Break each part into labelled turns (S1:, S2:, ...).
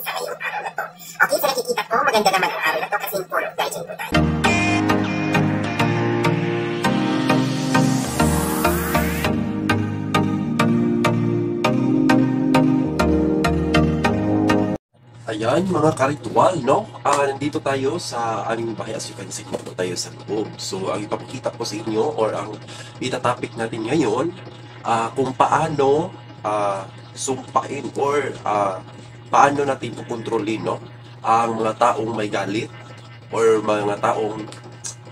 S1: sa ngayong araw na to. Okay, sa nakikita ko, maganda naman ang araw na to kasi for guiding po tayo.
S2: Ayan mga karitual, no? Nandito tayo sa aming bahay. As you can see, dito tayo sa loob. So, ang ipapakita ko sa inyo or ang itatopic natin ngayon, kung paano sumpain or paano natin kukontrolin, no? Ang mga taong may galit or mga taong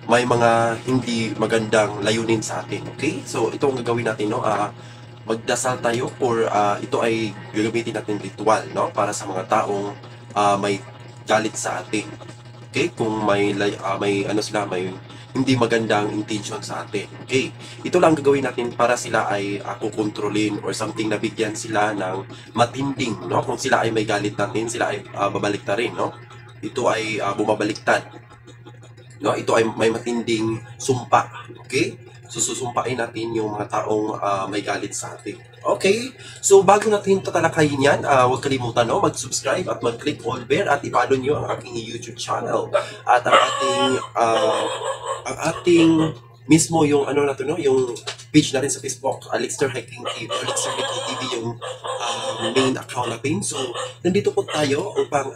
S2: may mga hindi magandang layunin sa atin. Okay? So, ito ang gagawin natin, no? Magdasal tayo or ito ay gagamitin natin ritual, no, para sa mga taong may galit sa atin. Okay, kung may ano sila, may hindi magandang intention sa atin. Okay, ito lang gagawin natin para sila ay kukontrolin or something na bigyan sila ng matinding, no. Kung sila ay may galit natin, sila ay babaliktarin, no. Ito ay bumabaliktad, no. Ito ay may matinding sumpa. Okay, so susumpain natin yung mga taong may galit sa atin. Okay, so bago natin tatalakayin yan, huwag kalimutan, no, mag-subscribe at mag-click all bell at i-follow nyo ang aking YouTube channel at ang ating mismo yung ano na to, no, yung page natin sa Facebook, Alixter Hiking TV, Alixter Hiking TV yung main account natin. So nandito po tayo upang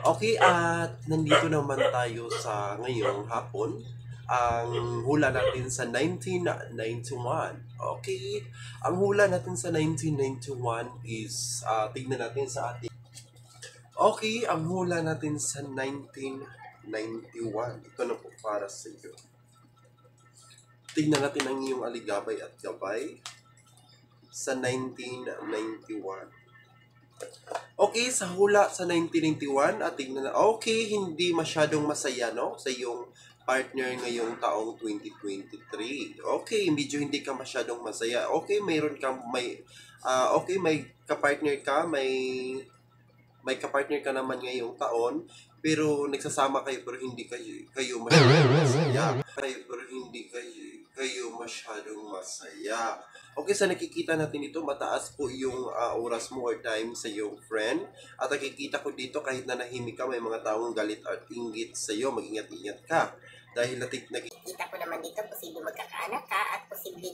S2: okay, at nandito naman tayo sa ngayong hapon. Ang hula natin sa 1991. Okay, ang hula natin sa 1991 is tignan natin sa ating. Okay, ang hula natin sa 1991. Ito na po para sa iyo. Tignan natin ang iyong aligabay at gabay sa 1991. Okay, sa hula sa 1991 at tignan na. Okay, hindi masyadong masaya, no, sa iyong partner ngayong taong 2023. Okay, medyo hindi ka masyadong masaya. Okay, mayroon kang okay, may kapartner ka, may kapartner ka naman ngayong taon, pero nagsasama kayo pero hindi kayo masyadong masaya. Pero hindi kayo masyadong masaya. Okay, sa nakikita natin ito, mataas po yung oras mo or time sa iyong friend. At nakikita ko dito, kahit na nahimik ka, may mga taong galit at inggit sa iyo, mag-ingat-ingat ka. Dahil nakikita
S1: ko naman dito, posible magkakaanak ka at posible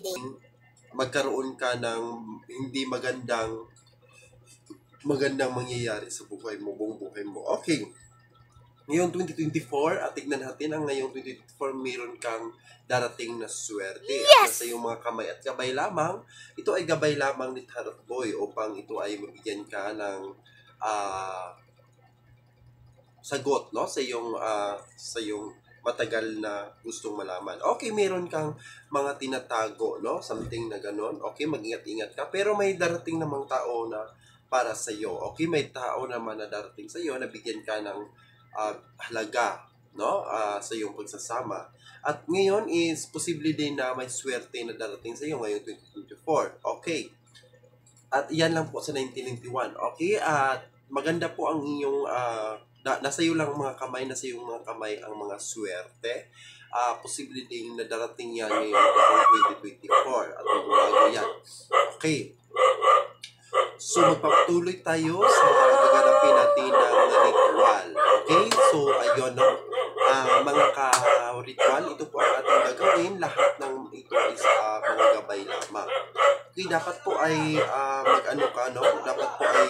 S1: ding
S2: magkaroon ka ng hindi magandang mangyayari sa buong buhay mo. Okay. Ngayong 2024, at tignan natin ang ngayong 2024, mayroon kang darating na swerte. Yes! At nasa iyong mga kamay at gabay lamang, ito ay gabay lamang ni Tarot Boy upang ito ay mabigyan ka ng sagot, no, sa iyong matagal na gustong malaman. Okay, meron kang mga tinatago, no, something na ganon. Okay, mag-ingat-ingat ka, pero may darating namang tao na para sa iyo. Okay, may tao naman na darating sa iyo na bigyan ka ng halaga, no, sa iyong pagsasama. At ngayon is posible din na may swerte na darating sa iyo ngayong 2024. Okay. At iyan lang po sa 1991. Okay, at maganda po ang inyong nasa iyo lang mga kamay, nasa iyong mga kamay ang mga swerte. Posible din na darating yan ngayong 2024 at magbabago yan. Okay. So magpapatuloy tayo sa gaganapin natin ng ritual. Okay? So ayun, no? Mga ka-ritual, ito po ang ating gagawin. Lahat ng ito is mga gabay lamang. Okay, dapat po ay mag-ano ka, no? Dapat po ay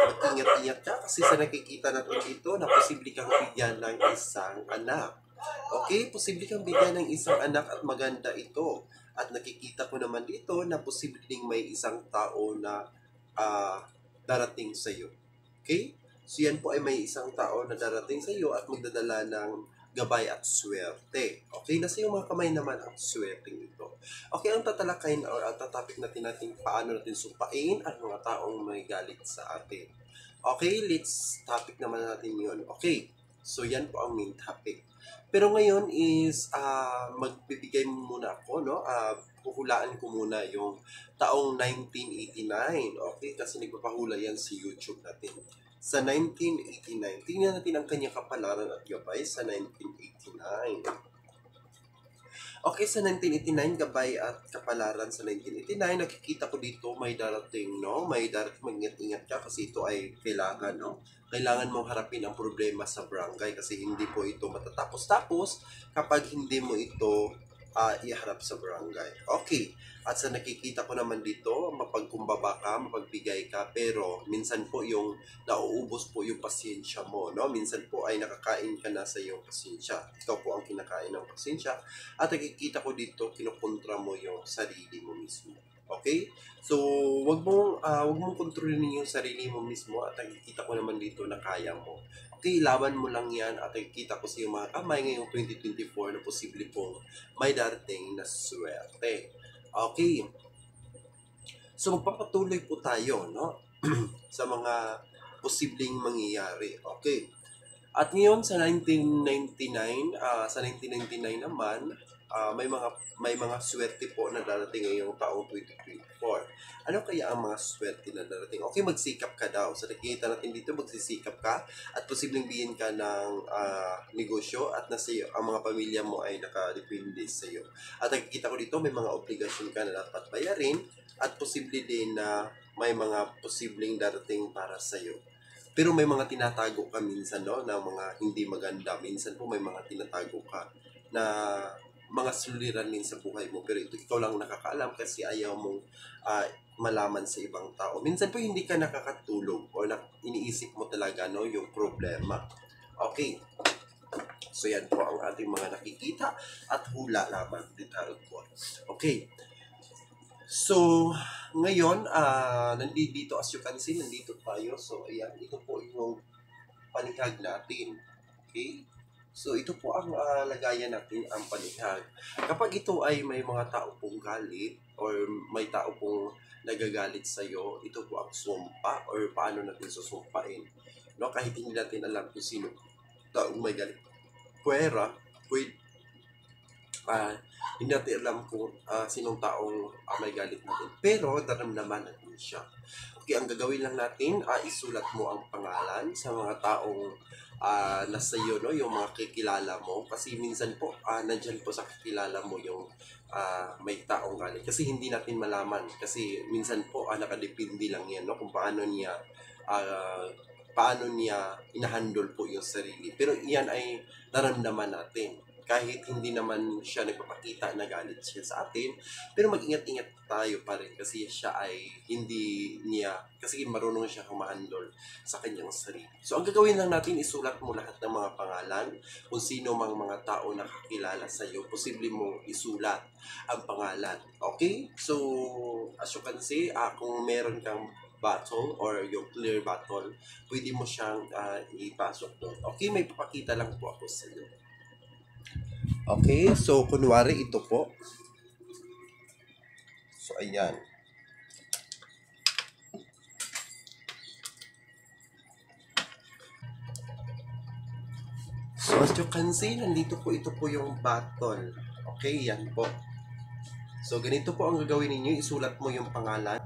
S2: mag-ingat-ingat ka kasi sa nakikita natin dito na posible kang bigyan ng isang anak. Okay, posible kang bigyan ng isang anak at maganda ito. At nakikita ko naman dito na posible ding may isang tao na darating sa iyo. Okay? So yan po ay may isang tao na darating sa iyo at magdadala ng gabay at swerte. Okay? Nasa iyong mga kamay naman ang swerte ito. Okay, ang tatalakayin or ang tatapik natin paano natin sumpain ang mga taong may galit sa atin. Okay, let's topic naman natin yun. Okay, so yan po ang main topic. Pero ngayon is magbibigay muna ako, no? Huhulaan ko muna yung taong 1989. Okay, kasi nagpapahula yan sa YouTube natin. Sa 1989, tingnan natin ang kanyang kapalaran at gabay sa 1989. Okay, sa 1989, gabay at kapalaran sa 1989, nakikita ko dito may darating, no? May darating, mag-ingat-ingat ka kasi ito ay kailangan, no? Kailangan mong harapin ang problema sa barangay kasi hindi po ito matatapos-tapos kapag hindi mo ito iharap sa barangay. Okay, at sa nakikita ko naman dito, mapagkumbaba ka, mapagbigay ka, pero minsan po yung nauubos po yung pasensya mo, no? Minsan po ay nakakain ka na sa iyong pasensya. Ikaw po ang kinakain ng pasensya. At nakikita ko dito, kinukontra mo yung sarili mo mismo. Okay? So, wag mong kontrolin yung sarili mo mismo at nakikita ko naman dito na kaya mo. Okay, laban mo lang yan at nakikita ko sa iyong mga kamay ngayong 2024 na posible pong may darating na swerte. Okay. So, magpapatuloy po tayo, no? sa mga posibleng mangyayari. Okay. At ngayon sa 1999 naman, may mga swerte po na darating ngayong taong 2024. Ano kaya ang mga swerte na darating? Okay, magsikap ka daw. So nakikita natin dito, magsisikap ka at posibleng bihin ka ng negosyo at ang mga pamilya mo ay nakadepende sa iyo. At nakikita ko dito, may mga obligasyon ka na dapat bayarin at posible din na may mga posibleng darating para sa iyo. Pero may mga tinatago ka minsan, no, na mga hindi maganda. Minsan po may mga tinatago ka na mga suliranin sa buhay mo. Pero ito ikaw lang nakakaalam kasi ayaw mong malaman sa ibang tao. Minsan po hindi ka nakakatulog o iniisip mo talaga, no, yung problema. Okay. So yan po ang ating mga nakikita at hula lamang dito po. Okay. So, ngayon, nandito as you can see, nandito tayo. So, ayan, ito po yung panihag natin. Okay? So, ito po ang lagayan natin, ang panihag. Kapag ito ay may mga tao pong galit or may tao pong nagagalit sa'yo, ito po ang sumpa or paano natin susumpain. No? Kahit hindi natin alam kung sino taong may galit. Hindi natin alam kung sinong taong may galit natin. Pero, naramdaman natin siya. Okay, ang gagawin lang natin, isulat mo ang pangalan sa mga taong nasa iyo, no? Yung mga kikilala mo. Kasi minsan po, nandyan po sa kakilala mo yung may taong galit. Kasi hindi natin malaman. Kasi minsan po, nakadepende lang yan, no? Kung paano niya inahandle po yung sarili. Pero iyan ay naramdaman natin. Kahit hindi naman siya nagpapakita na galit siya sa atin, pero mag-ingat-ingat tayo pa rin kasi siya ay kasi marunong siya humahandle sa kanyang sarili. So, ang gagawin lang natin, isulat mo lahat ng mga pangalan, kung sino mang mga tao na kakilala sa iyo, posible mong isulat ang pangalan. Okay? So, as you can see, kung meron kang battle or yung clear battle, pwede mo siyang ipasok doon. Okay, may papakita lang po ako sa iyo. Okay, so kunwari ito po. So ayan. So as you can see, nandito po ito po yung battle. Okay, yan po. So ganito po ang gagawin ninyo, isulat mo yung pangalan,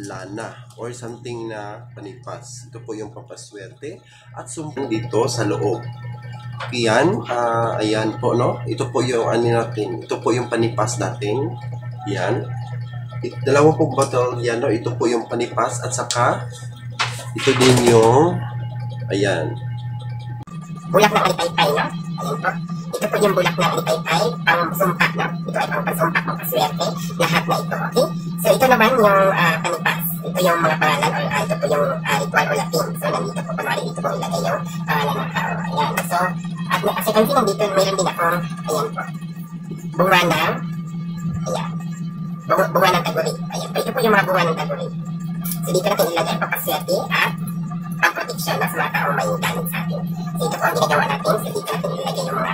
S2: Lana or something na panipas. Ito po yung papaswerte at sumpong dito sa loob. Yan, ayan po, no? Ito po yung natin. Ito po yung panipas natin. Yan. Dalawa po bottle yan, no? Ito po yung panipas at saka ito din yung ayan.
S1: Bulak na kalipay-pay, no? Ayan po. Ito po yung bulak na kalipay-pay, pang sumpa, no? Ito ay pang pansumpa, pang paswerte. Lahat na ito, okay? So, ito naman yung panipas. Ito yung mga pangalan or ito po yung ritual or Latin. So, nandito po, kunwari dito po ilagay yung pangalan ng tao. Ayan. So, at kasi kasi nandito, meron din akong, ayan po, bunga ng, ayan, bunga ng taguri. Ayan po, ito po yung mga bunga ng taguri. So, dito natin ilagay ang papaswerte at ang protection na sa mga taong may galit sa atin. So, ito po ang ginagawa natin. So, dito natin ilagay yung mga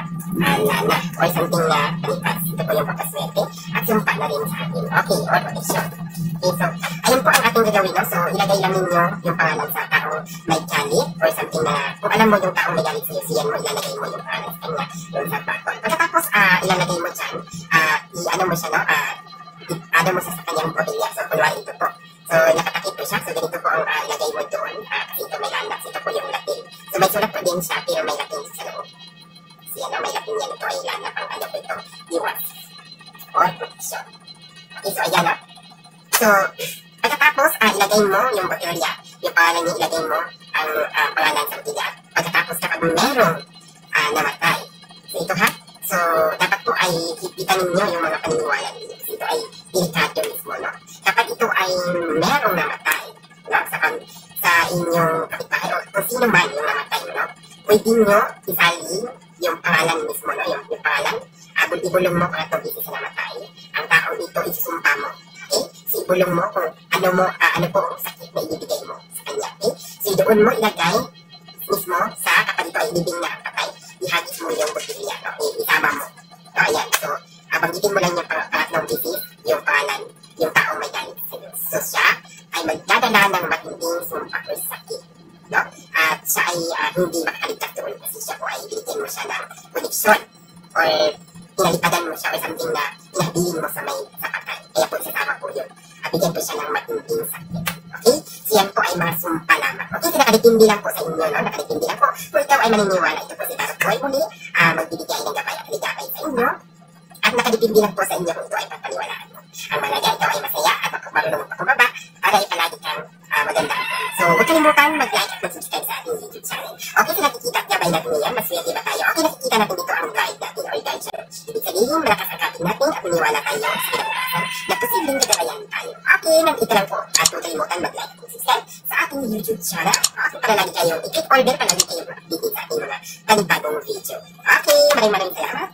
S1: lana or something na panipas. Ito po yung papaswerte at sumpa na rin sa atin. Okay, or protection. Okay, so, ayun po ang ating gagawin. No? So, ilagay lang ninyo yung pangalan sa taong may galit or something na, kung alam mo yung taong may galit sa'yo, siyan mo, ilalagay mo yung pangalan sa kanya yung sa bakol. Pagkatapos, ilalagay mo dyan, i-ano mo siya, no? I-ano mo sa kanyang botelya. So, kunwari ito po. So, nakatakip po siya. So, ganito po ang ilagay mo doon. Kasi ito may landas. Ito po yung Latin. So, may sulat po din siya, pero may Latin sa loob. Kasi ano, may Latin yan. Ito ay landas. Ang ano po ito, iwas. Pagkatapos, ilagay mo yung bacteria, yung pangalan niya, ilagay mo ang pangalan sa bacteria. Pagkatapos, kapag merong namatay. So, ito ha. So, dapat po ay hipitan ninyo yung mga paniniwala ninyo. So, ito ay delikado mismo, no? Kapag ito ay merong namatay, no? Sa inyong kapitbahay, o kung sino man yung namatay, no? Pwede nyo isalin yung pangalan mismo, no? Yung pangalan. Ibulong mo kung atong isa sa namatay. Ang taong ito, isusumpa mo. Okay? So, ibulong mo kung ano po ang sakit na ibibigay mo sa kanya. Okay? So, doon mo ilagay mismo sa kapag ito ay living na patay. Ihagis mo yung bacteria, no? Isama mo. So, ayan. So, banggitin mo lang yung pangatlong disease, yung pangalan, yung taong may galit sa Diyos. So, siya ay magdadala ng matinding sumpa o sakit. No? At siya ay hindi makakaligtas doon kasi siya po ay binigyan mo siya ng koneksyon or pinalipadan mo siya o something na pinahabilin mo sa patay. Kaya po isasama po yun. Bigyan po siya ng matinding sakit. Okay? So yan po ay mga sumpa lamang. Okay? So nakadipindi lang po sa inyo, no? Nakadipindi lang po. Kung ikaw ay maniniwala, ito po si Tarot Boy muli, magbibigay ng gabay at ligabay sa inyo. At nakadipindi lang po sa inyo kung ito ay pagpaniwalaan mo. Ang malaga, ito ay masaya at marunong magpapababa para ipalagi kang maganda. So huwag kalimutan mag-like at mag-subscribe sa ating YouTube channel. Okay? So nakikita at gabay natin ngayon. Maswerte ba tayo? Okay, nakikita natin dito ang guide natin or guide channel. Ibig sabihin, malakas ang kapit natin at maniwala tayo sa kinabukasan na posibleng gagabayan tayo. Okay, nandito lang po at huwag kalimutan mag-like at subscribe sa ating YouTube channel. Okay, para lagi kayong i-click order, para lagi kayong updated sa ating mga panibagong video. Okay, maraming salamat.